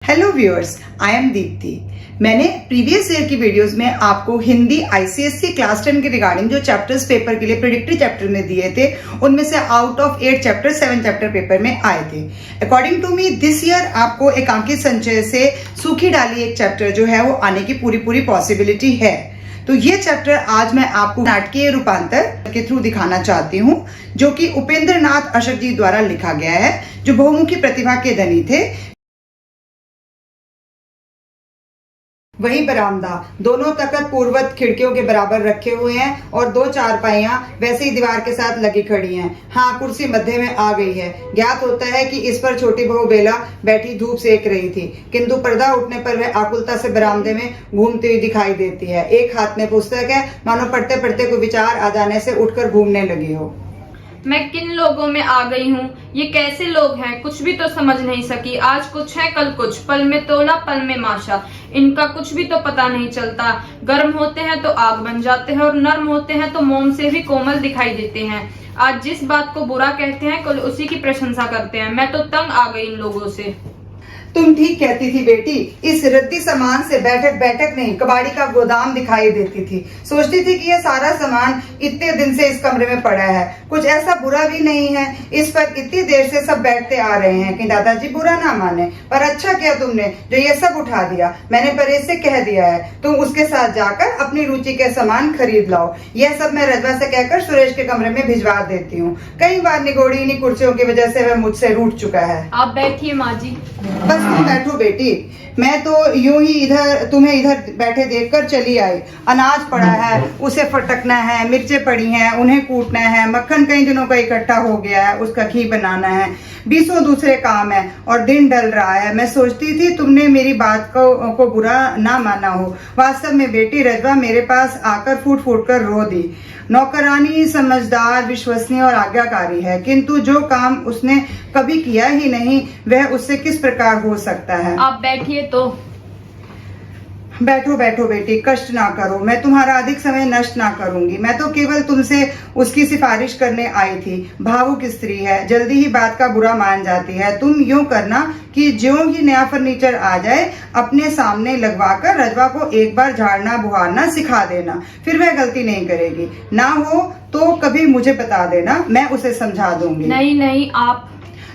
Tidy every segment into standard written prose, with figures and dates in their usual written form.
Hello viewers, I am Deepti. मैंने previous year की videos में आपको हिंदी आईसीएसई क्लास 10 के रिगार्डिंग जो चैप्टर्स पेपर के लिए प्रेडिक्टरी चैप्टर में दिए थे, उनमें से out of 8 chapter 7 chapter paper में आए थे। According to me this year आपको एकांकी संचय से सूखी डाली एक चैप्टर जो है वो आने की पूरी पॉसिबिलिटी है। तो ये चैप्टर आज मैं आपको नाटकीय रूपांतर के थ्रू दिखाना चाहती हूँ, जो कि उपेंद्र नाथ अशक जी द्वारा लिखा गया है, जो बहुमुखी प्रतिभा के धनी थे। वही बरामदा दोनों तख्त पूर्वत खिड़कियों के बराबर रखे हुए हैं और 2 चारपाइयां वैसे ही दीवार के साथ लगी खड़ी हैं। हाँ, कुर्सी मध्य में आ गई है। ज्ञात होता है कि इस पर छोटी बहू बेला बैठी धूप सेक रही थी, किंतु पर्दा उठने पर वह आकुलता से बरामदे में घूमती हुई दिखाई देती है। एक हाथ में पुस्तक है, मानो पढ़ते पढ़ते कोई विचार आ जाने से उठकर घूमने लगी हो। मैं किन लोगों में आ गई हूँ? ये कैसे लोग हैं? कुछ भी तो समझ नहीं सकी। आज कुछ है, कल कुछ, पल में तोला पल में माशा। इनका कुछ भी तो पता नहीं चलता। गर्म होते हैं तो आग बन जाते हैं और नर्म होते हैं तो मोम से भी कोमल दिखाई देते हैं। आज जिस बात को बुरा कहते हैं कल उसी की प्रशंसा करते हैं। मैं तो तंग आ गई इन लोगों से। तुम ठीक कहती थी बेटी, इस रद्दी सामान से बैठक नहीं कबाड़ी का गोदाम दिखाई देती थी। सोचती थी कि यह सारा सामान इतने दिन से इस कमरे में पड़ा है, कुछ ऐसा बुरा भी नहीं है। इस पर इतनी देर से सब बैठते आ रहे हैं कि दादाजी बुरा ना माने। पर अच्छा किया तुमने जो ये सब उठा दिया। मैंने परेश से कह दिया है, तुम उसके साथ जाकर अपनी रुचि के सामान खरीद लाओ। यह सब मैं रजवा से कहकर सुरेश के कमरे में भिजवा देती हूँ। कई बार निगोड़ी इन्हीं कुर्सियों की वजह से वह मुझसे रूठ चुका है। आप बैठिए माँ जी। बस तुम बैठो बेटी, मैं तो यूं ही तुम्हें इधर बैठे देखकर चली आई। अनाज पड़ा है, उसे फटकना है, मिर्चें पड़ी हैं, उन्हें कूटना है, मक्खन कई दिनों का इकट्ठा हो गया है, उसका घी बनाना है, 20 दूसरे काम है और दिन ढल रहा है। मैं सोचती थी तुमने मेरी बात को बुरा ना माना हो। वास्तव में बेटी रजवा मेरे पास आकर फूट कर रो दी। नौकरानी समझदार, विश्वसनीय और आज्ञाकारी है, किंतु जो काम उसने कभी किया ही नहीं वह उससे किस प्रकार हो सकता है। आप बैठिए तो। बैठो बैठो बेटी, कष्ट ना करो। मैं तुम्हारा अधिक समय नष्ट ना करूंगी। मैं तो केवल तुमसे उसकी सिफारिश करने आई थी। भावुक स्त्री है, जल्दी ही बात का बुरा मान जाती है। तुम यूं करना कि ज्यों ही नया फर्नीचर आ जाए अपने सामने लगवाकर रजवा को एक बार झाड़ना बुहारना सिखा देना, फिर वह गलती नहीं करेगी। ना हो तो कभी मुझे बता देना, मैं उसे समझा दूंगी। नहीं, आप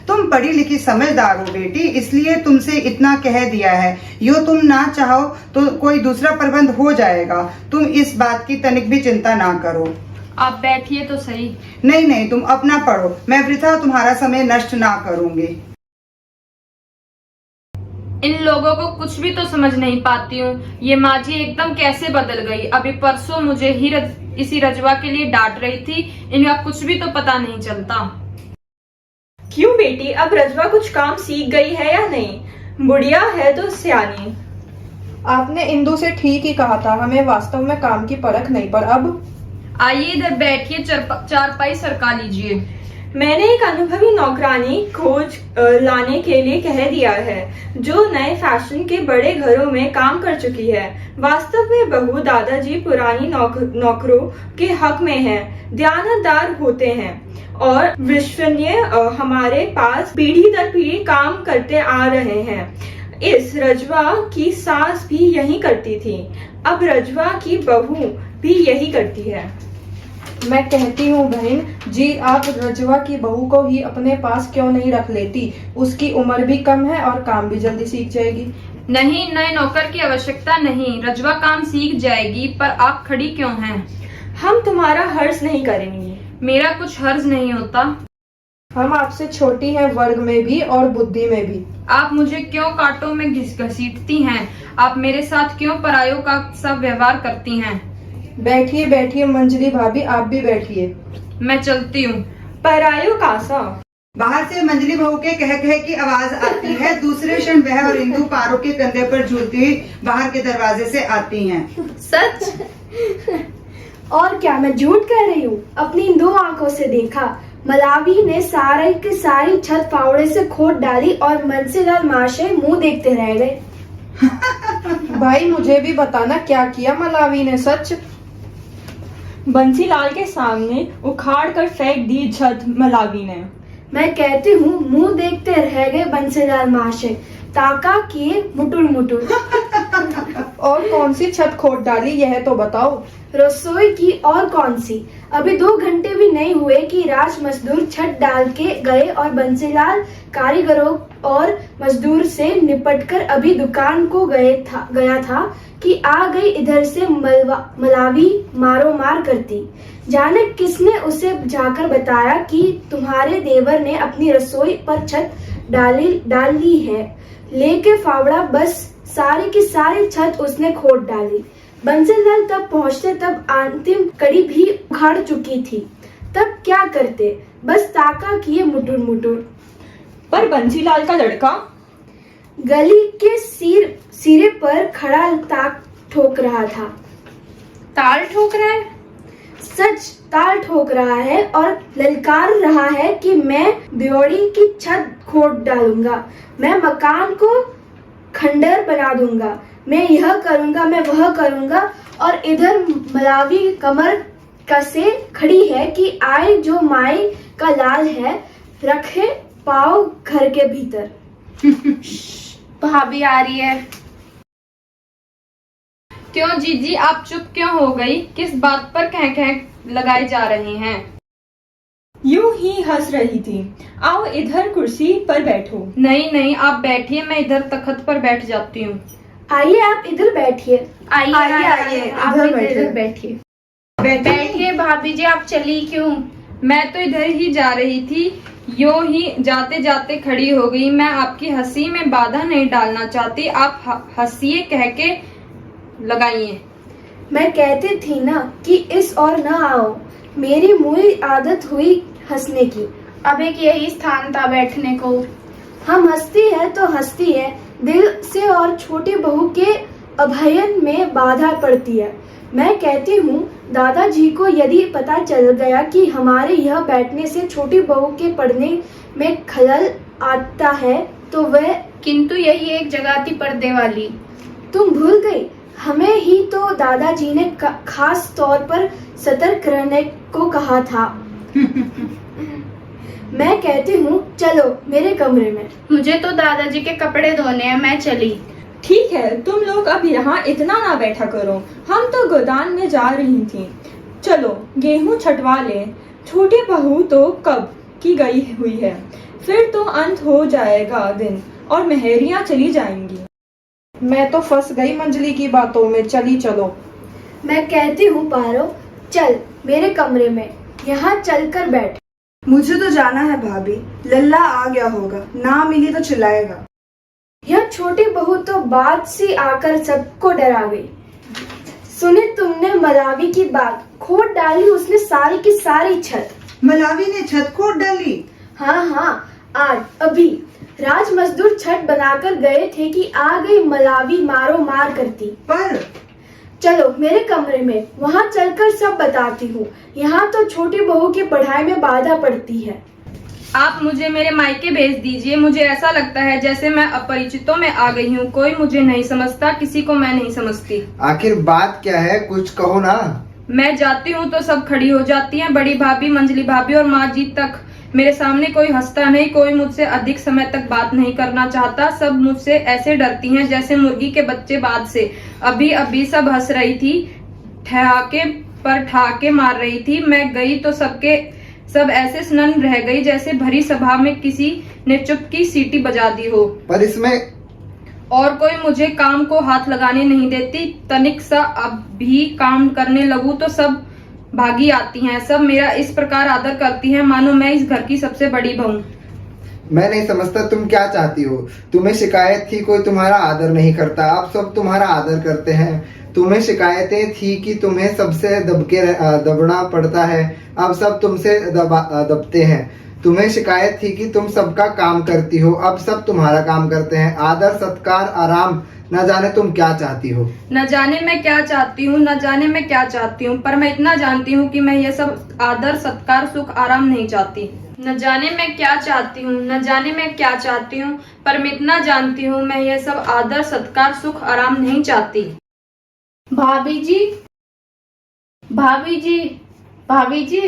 तुम पढ़ी लिखी समझदार हो बेटी, इसलिए तुमसे इतना कह दिया है। यो तुम ना चाहो तो कोई दूसरा प्रबंध हो जाएगा। तुम इस बात की तनिक भी चिंता ना करो। आप बैठिए तो सही। नहीं, तुम अपना पढ़ो, मैं वृथा तुम्हारा समय नष्ट ना करूंगी। इन लोगों को कुछ भी तो समझ नहीं पाती हूँ। ये माँ जी एकदम कैसे बदल गई। अभी परसों मुझे ही इसी रजवा के लिए डांट रही थी। इनका कुछ भी तो पता नहीं चलता। क्यों बेटी, अब रजवा कुछ काम सीख गई है या नहीं? बुढ़िया है तो सियानी। आपने इंदु से ठीक ही कहा था, हमें वास्तव में काम की परख नहीं। पर अब आइए इधर बैठिए, चारपाई सरका लीजिए। मैंने एक अनुभवी नौकरानी खोज लाने के लिए कह दिया है, जो नए फैशन के बड़े घरों में काम कर चुकी है। वास्तव में बहू दादाजी पुरानी नौकरों के हक में हैं, दयानतदार होते हैं और विश्वसनीय हमारे पास पीढ़ी दर पीढ़ी काम करते आ रहे हैं। इस रजवा की सास भी यही करती थी, अब रजवा की बहू भी यही करती है। मैं कहती हूँ बहन जी, आप रजवा की बहू को ही अपने पास क्यों नहीं रख लेती? उसकी उम्र भी कम है और काम भी जल्दी सीख जाएगी। नहीं, नए नौकर की आवश्यकता नहीं, रजवा काम सीख जाएगी। पर आप खड़ी क्यों हैं? हम तुम्हारा हर्ज नहीं करेंगे। मेरा कुछ हर्ज नहीं होता। हम आपसे छोटी हैं, वर्ग में भी और बुद्धि में भी। आप मुझे क्यों कांटों में घसीटती हैं? आप मेरे साथ क्यों परायों का सब व्यवहार करती हैं? बैठिए मंजली भाभी, आप भी बैठिए। मैं चलती हूँ। परायो कासा। बाहर से मंजली बहू के कह की आवाज आती है। दूसरे क्षण वह और इंदु पारो के कंधे पर झूलती हुई बाहर के दरवाजे से आती हैं। सच? और क्या मैं झूठ कह रही हूँ? अपनी 2 आंखों से देखा। मलावी ने सारे की सारी छत फावड़े से खोद डाली और मनसीलाल महाशय मुंह देखते रह गए। भाई मुझे भी बताना क्या किया मलावी ने? सच? बंसीलाल के सामने उखाड़ कर फेंक दी छत मलावी ने। मैं कहती हूँ मुंह देखते रह गए बंसीलाल महाशय। ताका किए मुटुर मुटुर। और कौन सी छत खोद डाली यह तो बताओ। रसोई की और कौन सी। अभी 2 घंटे भी नहीं हुए कि राज मजदूर छत डाल के गए और बंसीलाल कारीगरों और मजदूर से निपटकर अभी दुकान को गया था कि आ गई इधर से मलावी मारो मार करती। जाने किसने उसे जाकर बताया कि तुम्हारे देवर ने अपनी रसोई पर छत डाल ली है। लेके फावड़ा बस सारी की सारी छत उसने खोद डाली। बंसीलाल तब पहुंचते तब अंतिम कड़ी भी उखाड़ चुकी थी। तब क्या करते, बस ताका किए मुटुर मुटुर। पर बंसीलाल का लड़का गली के सिरे पर खड़ा ताक ठोक रहा था। ताल ठोक रहा है? सच ताल ठोक रहा है और ललकार रहा है कि मैं ब्योड़ी की छत खोद डालूंगा, मैं मकान को खंडर बना दूंगा, मैं यह करूंगा, मैं वह करूंगा। और इधर मलावी कमर कसे खड़ी है कि आए जो माई का लाल है, रखे पाओ घर के भीतर। भाभी आ रही है। क्यों जीजी आप चुप क्यों हो गई? किस बात पर कह कह लगाए जा रहे हैं? यूं ही हंस रही थी। आओ इधर कुर्सी पर बैठो। नहीं नहीं आप बैठिए, मैं इधर तखत पर बैठ जाती हूँ। आइए आप इधर बैठिए। आइए आइए, आप इधर बैठिए। बैठिए भाभी जी, आप चली क्यों? मैं तो इधर ही जा रही थी, यूं ही जाते जाते खड़ी हो गई। मैं आपकी हंसी में बाधा नहीं डालना चाहती, आप हंसिए कह के लगाइए। मैं कहती थी ना कि इस और न आओ, मेरी मूल आदत हुई हंसने की। अब एक यही स्थान था बैठने को। हम हंसती है तो हंसती है दिल से और छोटी बहू के अभयन में बाधा पड़ती है। मैं कहती हूँ दादाजी को यदि पता चल गया कि हमारे यह बैठने से छोटी बहू के पढ़ने में खलल आता है तो वह। किंतु यही एक जगह थी पर्दे वाली। तुम भूल गई, हमें ही तो दादाजी ने खास तौर पर सतर्क रहने को कहा था। मैं कहती हूँ चलो मेरे कमरे में। मुझे तो दादाजी के कपड़े धोने हैं, मैं चली। ठीक है, तुम लोग अब यहाँ इतना ना बैठा करो, हम तो गोदान में जा रही थी। चलो गेहूं छटवा ले। छोटी बहू तो कब की गई हुई है, फिर तो अंत हो जाएगा दिन और मेहरियां चली जाएंगी। मैं तो फंस गई मंजली की बातों में, चली चलो। मैं कहती हूँ पारो चल मेरे कमरे में, यहाँ चलकर बैठ। मुझे तो जाना है भाभी, लल्ला आ गया होगा, ना मिली तो चिल्लाएगा। यह छोटी बहू तो बात सी आकर सबको डरा गई। सुने तुमने मलावी की बात, खोद डाली उसने सारी की सारी छत। मलावी ने छत खोद डाली? हाँ हाँ, आज अभी राज मजदूर छत बनाकर गए थे कि आ गई मलावी मारो मार करती। पर चलो मेरे कमरे में, वहाँ चलकर सब बताती हूँ। यहाँ तो छोटी बहू की पढ़ाई में बाधा पड़ती है। आप मुझे मेरे मायके भेज दीजिए। मुझे ऐसा लगता है जैसे मैं अपरिचितों में आ गई हूँ। कोई मुझे नहीं समझता, किसी को मैं नहीं समझती। आखिर बात क्या है, कुछ कहो ना। मैं जाती हूँ तो सब खड़ी हो जाती हैं, बड़ी भाभी, मंजली भाभी और माँ जी तक। मेरे सामने कोई हंसता नहीं, कोई मुझसे अधिक समय तक बात नहीं करना चाहता। सब मुझसे ऐसे डरती हैं जैसे मुर्गी के बच्चे बाद से। अभी अभी सब हंस रही थी, ठहाके पर ठहाके मार रही थी। मैं गई तो सब ऐसे सन्न रह गई जैसे भरी सभा में किसी ने चुप की सीटी बजा दी हो। पर इसमें और कोई मुझे काम को हाथ लगाने नहीं देती। तनिक सा अब भी काम करने लगूं तो सब भागी आती हैं। सब मेरा इस प्रकार आदर करती हैं मानो मैं इस घर की सबसे बड़ी बहू। मैं नहीं समझता तुम क्या चाहती हो। तुम्हें शिकायत थी कोई तुम्हारा आदर नहीं करता, अब सब तुम्हारा आदर करते हैं। तुम्हें शिकायतें थी कि तुम्हें सबसे दबना पड़ता है, अब सब तुमसे दबते हैं। तुम्हें शिकायत थी कि तुम सबका काम करती हो, अब सब तुम्हारा काम करते हैं। आदर सत्कार आराम, न जाने तुम क्या चाहती हो। न जाने मैं क्या चाहती हूँ, न जाने मैं क्या चाहती हूँ, पर मैं इतना जानती हूँ कि मैं ये सब आदर सत्कार सुख आराम नहीं चाहती। न जाने मैं क्या चाहती हूँ, न जाने मैं क्या चाहती हूँ, पर मैं इतना जानती हूँ मैं ये सब आदर सत्कार सुख आराम नहीं चाहती। भाभी जी, भाभी जी, भाभी जी।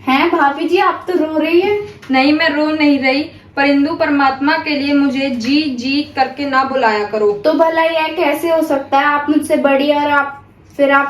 हैं भाभी जी, आप तो रो रही है। नहीं, मैं रो नहीं रही, पर हिंदू परमात्मा के लिए मुझे जी जी करके ना बुलाया करो। तो भला यह कैसे हो सकता है? आप मुझसे बड़ी और आप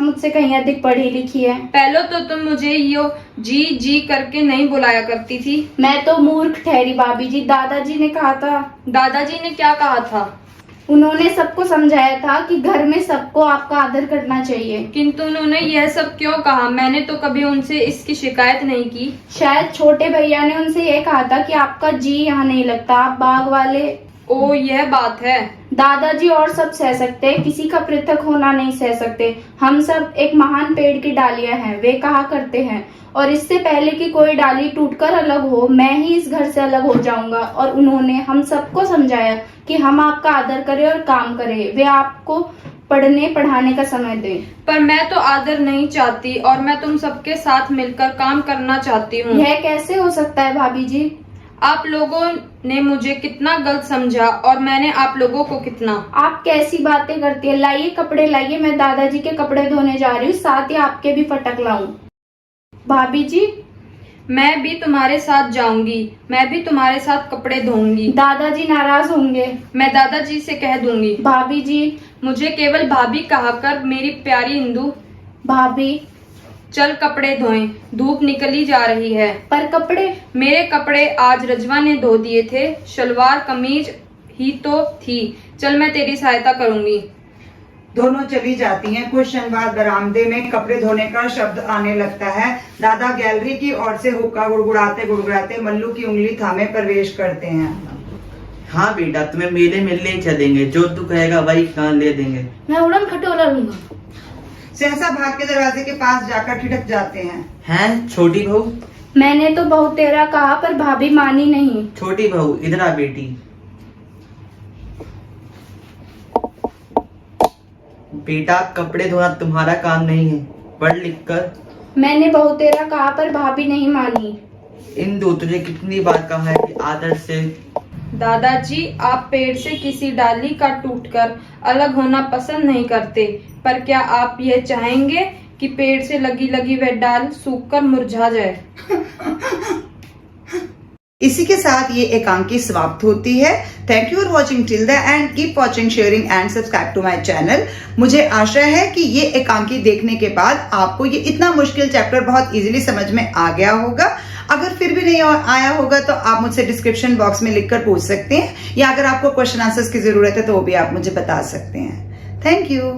मुझसे कहीं अधिक पढ़ी लिखी है। पहले तो तुम मुझे यो जी जी करके नहीं बुलाया करती थी। मैं तो मूर्ख ठहरी भाभी जी। दादाजी ने कहा था। दादाजी ने क्या कहा था? उन्होंने सबको समझाया था कि घर में सबको आपका आदर करना चाहिए। किंतु उन्होंने यह सब क्यों कहा? मैंने तो कभी उनसे इसकी शिकायत नहीं की। शायद छोटे भैया ने उनसे ये कहा था कि आपका जी यहाँ नहीं लगता, आप बाग वाले। ओ यह बात है। दादाजी और सब सह सकते हैं, किसी का पृथक होना नहीं सह सकते। हम सब एक महान पेड़ की डालियां हैं, वे कहा करते हैं, और इससे पहले कि कोई डाली टूटकर अलग हो, मैं ही इस घर से अलग हो जाऊंगा। और उन्होंने हम सबको समझाया कि हम आपका आदर करें और काम करें, वे आपको पढ़ने पढ़ाने का समय दें। पर मैं तो आदर नहीं चाहती और मैं तुम सबके साथ मिलकर काम करना चाहती हूँ। यह कैसे हो सकता है भाभी जी? आप लोगों ने मुझे कितना गलत समझा और मैंने आप लोगों को कितना। आप कैसी बातें करती है? लाइए कपड़े लाइए, मैं दादाजी के कपड़े धोने जा रही हूँ, साथ ही आपके भी फटक लाऊं। भाभी जी, मैं भी तुम्हारे साथ जाऊंगी, मैं भी तुम्हारे साथ कपड़े धोऊंगी। दादाजी नाराज होंगे। मैं दादाजी से कह दूंगी। भाभी जी। मुझे केवल भाभी कहकर मेरी प्यारी इंदु। भाभी। चल कपड़े धोएं, धूप निकली जा रही है। पर कपड़े? मेरे कपड़े आज रजवा ने धो दिए थे, शलवार कमीज ही तो थी। चल मैं तेरी सहायता करूंगी। दोनों चली जाती हैं। कुछ क्षण बाद बरामदे में कपड़े धोने का शब्द आने लगता है। दादा गैलरी की ओर से हुक्का गुड़गुड़ाते गुड़गुड़ाते मल्लू की उंगली थामे प्रवेश करते हैं। हाँ बेटा, तुम्हें मेले मिलने ही चलेंगे, जो तू कहेगा वही खान ले देंगे। मैं उड़न खटोला लूंगा। सहसा भाग के दरवाजे के पास जाकर ठिठक जाते हैं। हैं छोटी बहू? मैंने तो बहुत तेरा कहा पर भाभी मानी नहीं। छोटी बहू इधर आ बेटी। बेटा कपड़े धोना तुम्हारा काम नहीं है, पढ़ लिख कर। मैंने बहुत तेरा कहा पर भाभी नहीं मानी। इंदु तुझे कितनी बार कहा है कि आदर से। दादाजी आप पेड़ से किसी डाली का टूटकर अलग होना पसंद नहीं करते, पर क्या आप यह चाहेंगे कि पेड़ से लगी लगी वह डाल सूखकर मुरझा जाए? इसी के साथ ये एकांकी समाप्त होती है। Thank you for watching till the end. Keep watching, sharing and subscribe to my channel. मुझे आशा है कि ये एकांकी देखने के बाद आपको ये इतना मुश्किल चैप्टर बहुत इजीली समझ में आ गया होगा। अगर फिर भी नहीं आया होगा तो आप मुझसे डिस्क्रिप्शन बॉक्स में लिखकर पूछ सकते हैं, या अगर आपको क्वेश्चन आंसर्स की जरूरत है तो वो भी आप मुझे बता सकते हैं। Thank you.